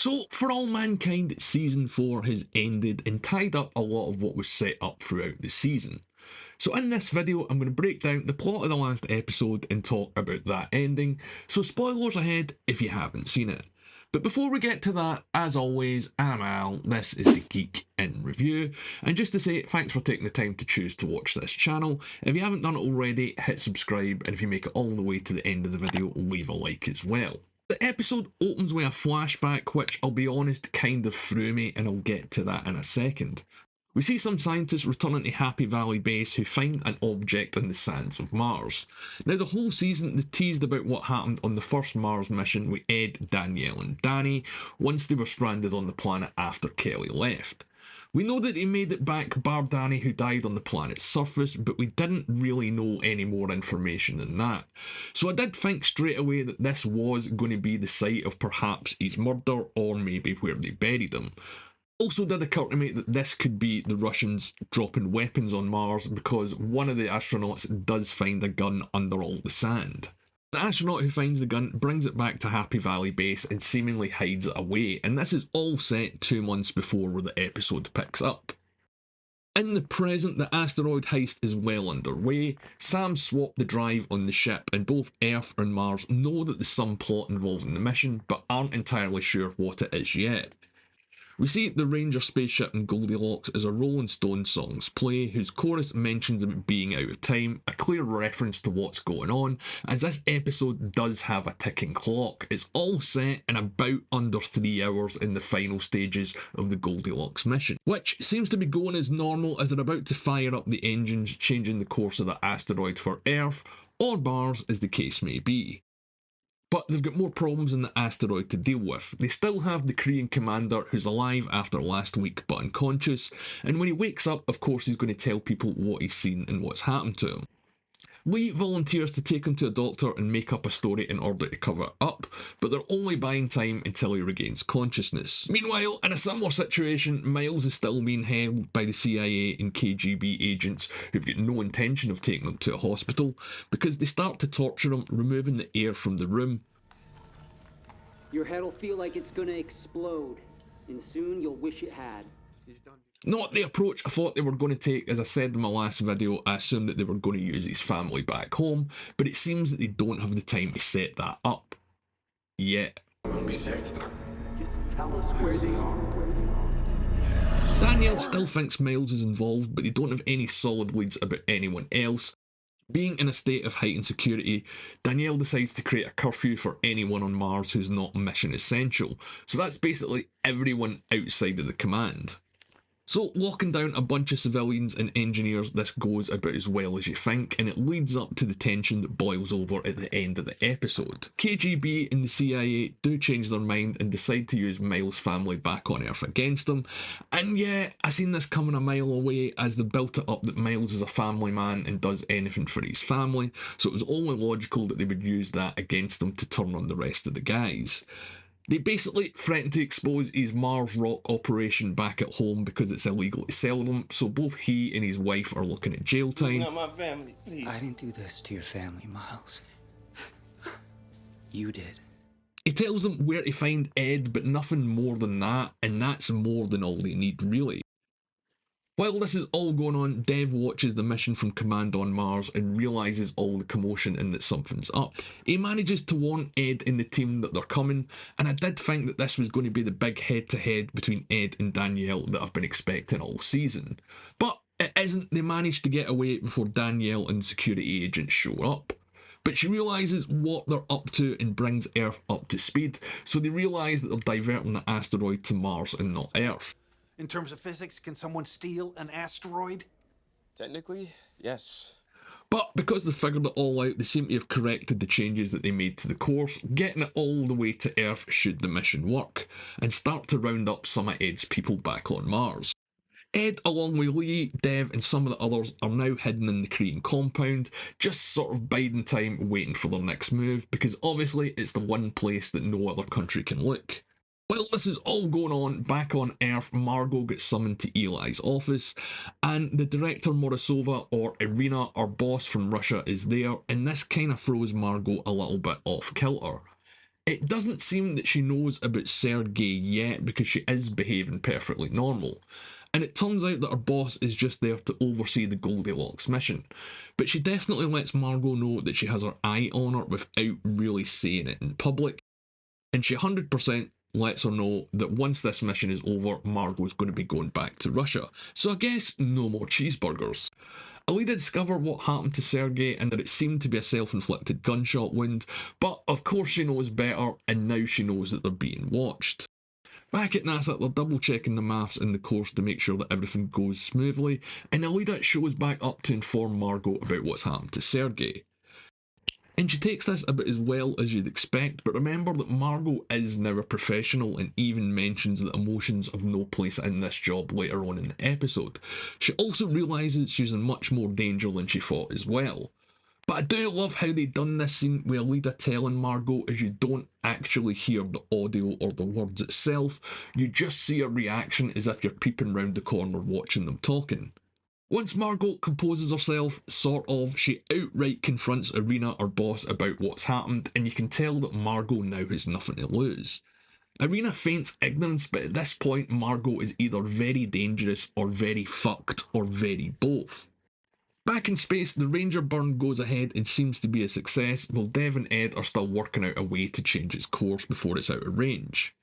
So, For All Mankind Season 4 has ended and tied up a lot of what was set up throughout the season. So in this video, I'm going to break down the plot of the last episode and talk about that ending, so spoilers ahead if you haven't seen it. But before we get to that, as always, I'm Al, this is the Geek in Review, and just to say thanks for taking the time to choose to watch this channel. If you haven't done it already, hit subscribe, and if you make it all the way to the end of the video, leave a like as well. The episode opens with a flashback, which I'll be honest kind of threw me, and I'll get to that in a second. We see some scientists returning to Happy Valley Base who find an object in the sands of Mars. Now the whole season they teased about what happened on the first Mars mission with Ed, Danielle and Danny once they were stranded on the planet after Kelly left. We know that they made it back bar Danny who died on the planet's surface, but we didn't really know any more information than that. So I did think straight away that this was going to be the site of perhaps his murder or maybe where they buried him. Also did occur to me that this could be the Russians dropping weapons on Mars because one of the astronauts does find a gun under all the sand. The astronaut who finds the gun brings it back to Happy Valley Base and seemingly hides it away, and this is all set 2 months before where the episode picks up. In the present, the asteroid heist is well underway. Sam swapped the drive on the ship, and both Earth and Mars know that there's some plot involved in the mission, but aren't entirely sure what it is yet. We see the Ranger spaceship in Goldilocks as a Rolling Stones songs play, whose chorus mentions about being out of time, a clear reference to what's going on, as this episode does have a ticking clock. It's all set in about under 3 hours in the final stages of the Goldilocks mission, which seems to be going as normal as they're about to fire up the engines, changing the course of the asteroid for Earth, or Mars as the case may be. But they've got more problems in the asteroid to deal with. They still have the Korean commander who's alive after last week but unconscious, and when he wakes up, of course he's going to tell people what he's seen and what's happened to him. Lee volunteers to take him to a doctor and make up a story in order to cover it up, but they're only buying time until he regains consciousness. Meanwhile, in a similar situation, Miles is still being held by the CIA and KGB agents who've got no intention of taking him to a hospital because they start to torture him, removing the air from the room. Your head'll feel like it's gonna explode, and soon you'll wish it had. Not the approach I thought they were going to take. As I said in my last video, I assumed that they were going to use his family back home, but it seems that they don't have the time to set that up yet. Just tell us where they are. Danielle still thinks Miles is involved, but they don't have any solid leads about anyone else. Being in a state of heightened security, Danielle decides to create a curfew for anyone on Mars who's not mission essential. So that's basically everyone outside of the command. So locking down a bunch of civilians and engineers, this goes about as well as you think, and it leads up to the tension that boils over at the end of the episode. KGB and the CIA do change their mind and decide to use Miles' family back on Earth against them, and yeah, I seen this coming a mile away as they built it up that Miles is a family man and does anything for his family, so it was only logical that they would use that against him to turn on the rest of the guys. They basically threaten to expose his Mars Rock operation back at home because it's illegal to sell them, so both he and his wife are looking at jail time. Not my family, please. I didn't do this to your family, Miles. You did. He tells them where to find Ed, but nothing more than that, and that's more than all they need, really. While this is all going on, Dev watches the mission from Command on Mars and realises all the commotion and that something's up. He manages to warn Ed and the team that they're coming, and I did think that this was going to be the big head-to-head between Ed and Danielle that I've been expecting all season. But it isn't. They manage to get away before Danielle and security agents show up. But she realises what they're up to and brings Earth up to speed, so they realise that they're diverting the asteroid to Mars and not Earth. In terms of physics, can someone steal an asteroid? Technically, yes. But because they figured it all out, they seem to have corrected the changes that they made to the course, getting it all the way to Earth should the mission work, and start to round up some of Ed's people back on Mars. Ed, along with Lee, Dev and some of the others, are now hidden in the Korean compound, just sort of biding time waiting for their next move, because obviously it's the one place that no other country can look. While this is all going on, back on Earth, Margot gets summoned to Eli's office, and the director Morozova, or Irina, our boss from Russia, is there, and this kind of throws Margot a little bit off kilter. It doesn't seem that she knows about Sergei yet because she is behaving perfectly normal. And it turns out that her boss is just there to oversee the Goldilocks mission. But she definitely lets Margot know that she has her eye on her without really saying it in public. And she 100% lets her know that once this mission is over, Margot's going to be going back to Russia. So I guess no more cheeseburgers. Alida discovered what happened to Sergei and that it seemed to be a self-inflicted gunshot wound, but of course she knows better, and now she knows that they're being watched. Back at NASA, they're double checking the maths in the course to make sure that everything goes smoothly, and Alida shows back up to inform Margot about what's happened to Sergei. And she takes this about as well as you'd expect, but remember that Margot is now a professional and even mentions that emotions have no place in this job later on in the episode. She also realises she's in much more danger than she thought as well. But I do love how they done this scene with Alida telling Margot as you don't actually hear the audio or the words itself, you just see a reaction as if you're peeping round the corner watching them talking. Once Margot composes herself, sort of, she outright confronts Irina, her boss, about what's happened, and you can tell that Margot now has nothing to lose. Irina feigns ignorance, but at this point Margot is either very dangerous or very fucked or very both. Back in space, the Ranger burn goes ahead and seems to be a success, while Dev and Ed are still working out a way to change its course before it's out of range.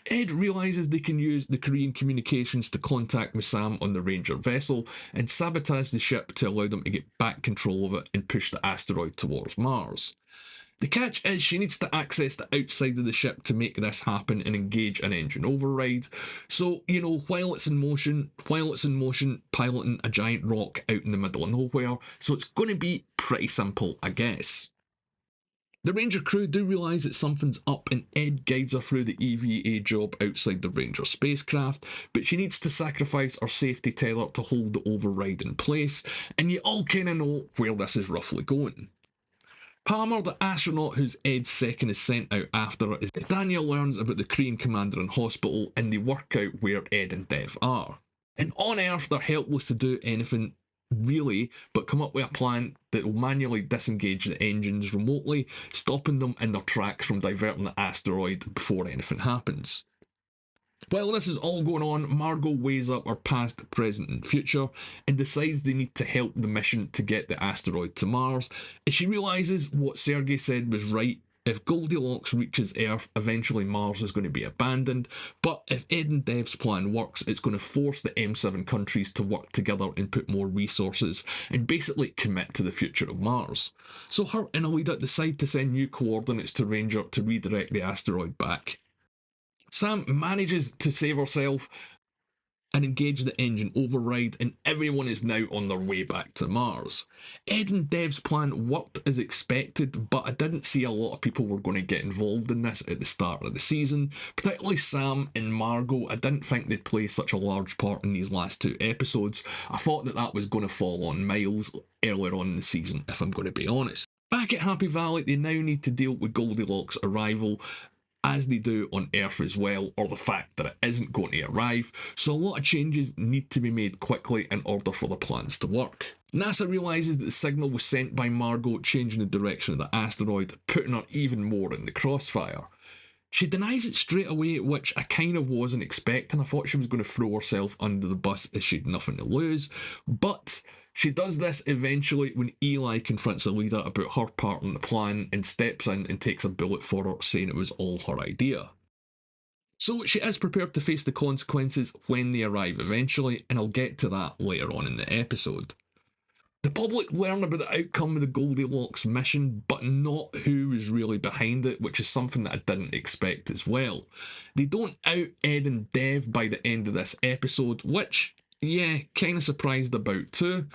Ed realises they can use the Korean communications to contact with Sam on the Ranger vessel and sabotage the ship to allow them to get back control of it and push the asteroid towards Mars. The catch is she needs to access the outside of the ship to make this happen and engage an engine override. So, while it's in motion, piloting a giant rock out in the middle of nowhere, so it's going to be pretty simple, I guess. The Ranger crew do realise that something's up and Ed guides her through the EVA job outside the Ranger spacecraft, but she needs to sacrifice her safety tether to hold the override in place, and you all kind of know where this is roughly going. Palmer, the astronaut who's Ed's second is sent out after her, as Daniel learns about the Korean commander in hospital and they work out where Ed and Dev are. And on Earth, they're helpless to do anything really, but come up with a plan that will manually disengage the engines remotely, stopping them in their tracks from diverting the asteroid before anything happens. While this is all going on, Margot weighs up her past, present and future and decides they need to help the mission to get the asteroid to Mars, and she realises what Sergei said was right. If Goldilocks reaches Earth, eventually Mars is going to be abandoned, but if Ed and Dev's plan works, it's going to force the M7 countries to work together and put more resources and basically commit to the future of Mars. So her and Alida decide to send new coordinates to Ranger to redirect the asteroid back. Sam manages to save herself and engage the engine override, and everyone is now on their way back to Mars. Ed and Dev's plan worked as expected, but I didn't see a lot of people were going to get involved in this at the start of the season, particularly Sam and Margot. I didn't think they'd play such a large part in these last two episodes. I thought that was going to fall on Miles earlier on in the season, if I'm going to be honest. Back at Happy Valley, they now need to deal with Goldilocks' arrival, as they do on Earth as well, or the fact that it isn't going to arrive, so a lot of changes need to be made quickly in order for the plans to work. NASA realises that the signal was sent by Margot, changing the direction of the asteroid, putting her even more in the crossfire. She denies it straight away, which I kind of wasn't expecting. I thought she was going to throw herself under the bus as she'd nothing to lose, but she does this eventually when Eli confronts Alida about her part in the plan and steps in and takes a bullet for her, saying it was all her idea. So she is prepared to face the consequences when they arrive eventually, and I'll get to that later on in the episode. The public learn about the outcome of the Goldilocks mission, but not who was really behind it, which is something that I didn't expect as well. They don't out Ed and Dev by the end of this episode, which, yeah, kind of surprised about too,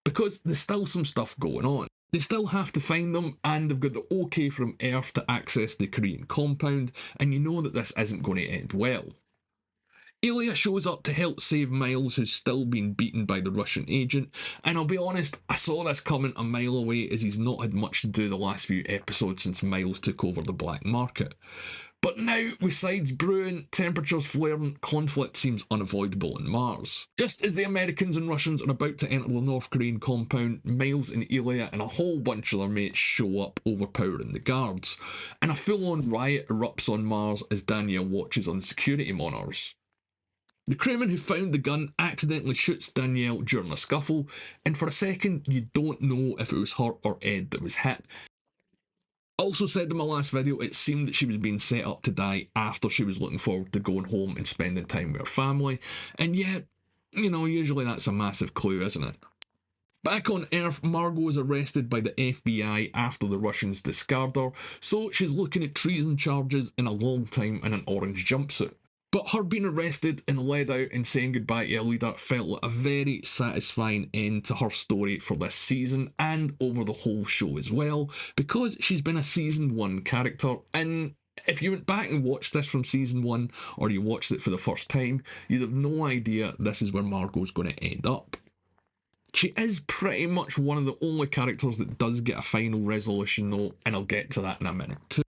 because there's still some stuff going on. They still have to find them, and they've got the okay from Earth to access the Korean compound, and you know that this isn't going to end well. Ilya shows up to help save Miles, who's still been beaten by the Russian agent, and I'll be honest, I saw this coming a mile away as he's not had much to do the last few episodes since Miles took over the black market. But now, with sides brewing, temperatures flaring, conflict seems unavoidable on Mars. Just as the Americans and Russians are about to enter the North Korean compound, Miles and Elia and a whole bunch of their mates show up, overpowering the guards, and a full-on riot erupts on Mars as Danielle watches on the security monitors. The crewman who found the gun accidentally shoots Danielle during a scuffle, and for a second you don't know if it was her or Ed that was hit. Also said in my last video, it seemed that she was being set up to die after she was looking forward to going home and spending time with her family, and yet, you know, usually that's a massive clue, isn't it? Back on Earth, Margot is arrested by the FBI after the Russians discard her, so she's looking at treason charges in a long time in an orange jumpsuit. But her being arrested and led out and saying goodbye to a leader felt like a very satisfying end to her story for this season and over the whole show as well, because she's been a season 1 character, and if you went back and watched this from season 1 or you watched it for the first time, you'd have no idea this is where Margot's going to end up. She is pretty much one of the only characters that does get a final resolution though, and I'll get to that in a minute too.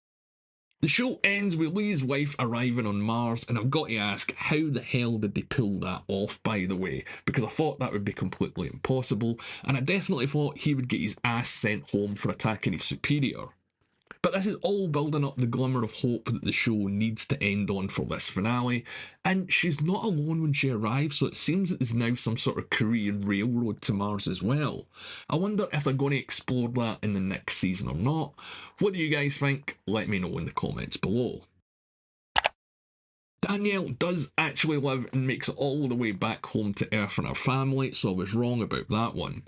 The show ends with Lee's wife arriving on Mars, and I've got to ask, how the hell did they pull that off, by the way? Because I thought that would be completely impossible, and I definitely thought he would get his ass sent home for attacking his superior. But this is all building up the glimmer of hope that the show needs to end on for this finale, and she's not alone when she arrives, so it seems that there's now some sort of Korean railroad to Mars as well. I wonder if they're going to explore that in the next season or not. What do you guys think? Let me know in the comments below. Danielle does actually live and makes it all the way back home to Earth and her family, so I was wrong about that one.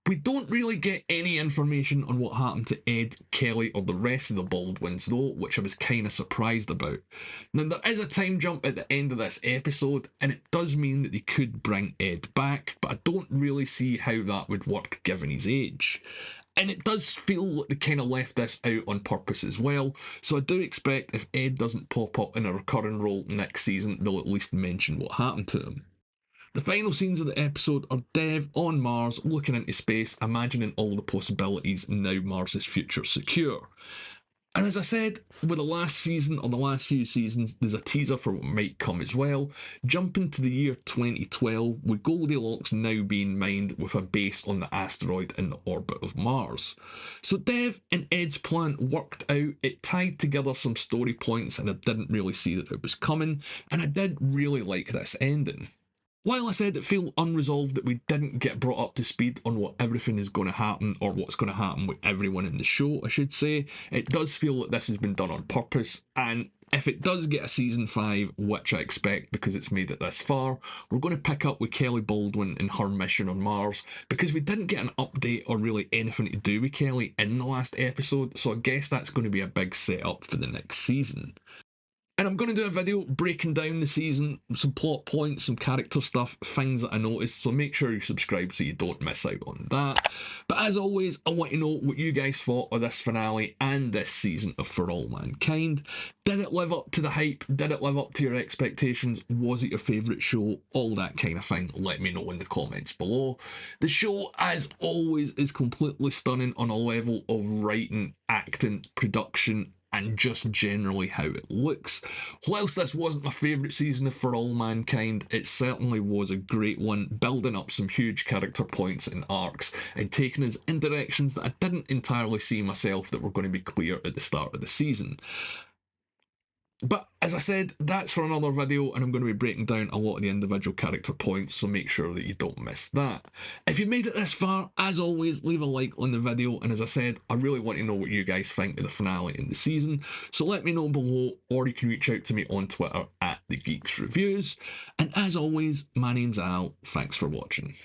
We don't really get any information on what happened to Ed, Kelly, or the rest of the Baldwins though, which I was kind of surprised about. Now there is a time jump at the end of this episode, and it does mean that they could bring Ed back, but I don't really see how that would work given his age. And it does feel like they kind of left this out on purpose as well, so I do expect if Ed doesn't pop up in a recurring role next season, they'll at least mention what happened to him. The final scenes of the episode are Dev on Mars looking into space, imagining all the possibilities now Mars' future secure. And as I said, with the last season or the last few seasons, there's a teaser for what might come as well. Jumping to the year 2012, with Goldilocks now being mined with a base on the asteroid in the orbit of Mars. So Dev and Ed's plan worked out, it tied together some story points, and I didn't really see that it was coming, and I did really like this ending. While I said it felt unresolved that we didn't get brought up to speed on what everything is going to happen, or what's going to happen with everyone in the show, I should say, it does feel that this has been done on purpose, and if it does get a season 5, which I expect because it's made it this far, we're going to pick up with Kelly Baldwin and her mission on Mars, because we didn't get an update or really anything to do with Kelly in the last episode, so I guess that's going to be a big setup for the next season. And I'm going to do a video breaking down the season, some plot points, some character stuff, things that I noticed, so make sure you subscribe so you don't miss out on that. But as always, I want to know what you guys thought of this finale and this season of For All Mankind. Did it live up to the hype? Did it live up to your expectations? Was it your favourite show? All that kind of thing. Let me know in the comments below. The show, as always, is completely stunning on a level of writing, acting, production, and just generally how it looks. Whilst this wasn't my favourite season of For All Mankind, it certainly was a great one, building up some huge character points and arcs, and taking us in directions that I didn't entirely see myself that were going to be clear at the start of the season. But as I said, that's for another video, and I'm going to be breaking down a lot of the individual character points, so make sure that you don't miss that. If you made it this far, as always, leave a like on the video, and as I said, I really want to know what you guys think of the finale in the season, so let me know below, or you can reach out to me on Twitter @TheGeeksReviews. And as always, my name's Al, thanks for watching.